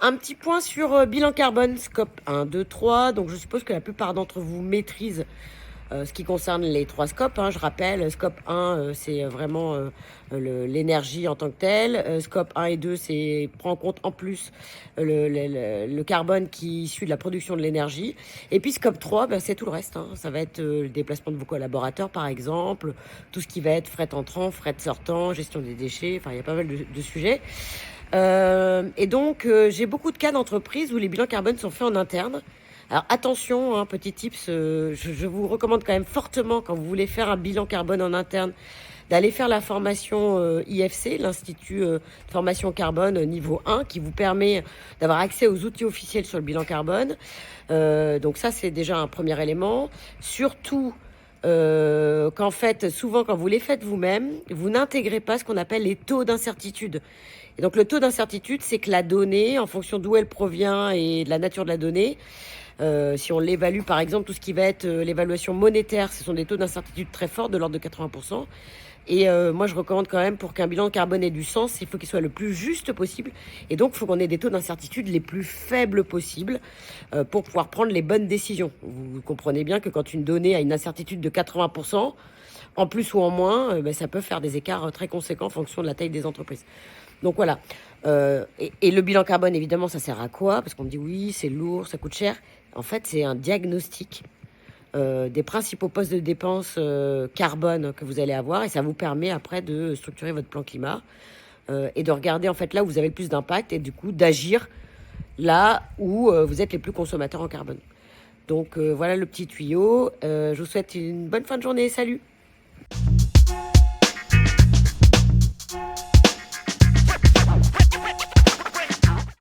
Un petit point sur bilan carbone, scope 1, 2, 3. Donc je suppose que la plupart d'entre vous maîtrisent ce qui concerne les trois scopes. Je rappelle, scope 1, c'est vraiment l'énergie en tant que telle. Scope 1 et 2, c'est prend en compte en plus le carbone qui est issu de la production de l'énergie. Et puis scope 3, c'est tout le reste. Ça va être le déplacement de vos collaborateurs, par exemple, tout ce qui va être fret entrant, fret sortant, gestion des déchets. Enfin, il y a pas mal de sujets. Et donc, j'ai beaucoup de cas d'entreprises où les bilans carbone sont faits en interne. Alors attention, petit tips, je vous recommande quand même fortement, quand vous voulez faire un bilan carbone en interne, d'aller faire la formation IFC, l'Institut de formation carbone niveau 1, qui vous permet d'avoir accès aux outils officiels sur le bilan carbone. Donc ça, c'est déjà un premier élément. Surtout, qu'en fait, souvent quand vous les faites vous-même, vous n'intégrez pas ce qu'on appelle les taux d'incertitude. Et donc le taux d'incertitude, c'est que la donnée, en fonction d'où elle provient et de la nature de la donnée, si on l'évalue par exemple, tout ce qui va être l'évaluation monétaire, ce sont des taux d'incertitude très forts de l'ordre de 80%. Et moi je recommande quand même, pour qu'un bilan carbone ait du sens, il faut qu'il soit le plus juste possible. Et donc il faut qu'on ait des taux d'incertitude les plus faibles possibles pour pouvoir prendre les bonnes décisions. Vous comprenez bien que quand une donnée a une incertitude de 80%, en plus ou en moins, ça peut faire des écarts très conséquents en fonction de la taille des entreprises. Donc voilà. Et le bilan carbone, évidemment, ça sert à quoi? Parce qu'on me dit oui, c'est lourd, ça coûte cher. En fait, c'est un diagnostic des principaux postes de dépenses carbone que vous allez avoir, et ça vous permet après de structurer votre plan climat et de regarder en fait là où vous avez le plus d'impact, et du coup d'agir là où vous êtes les plus consommateurs en carbone. Donc voilà le petit tuyau. Je vous souhaite une bonne fin de journée. Salut!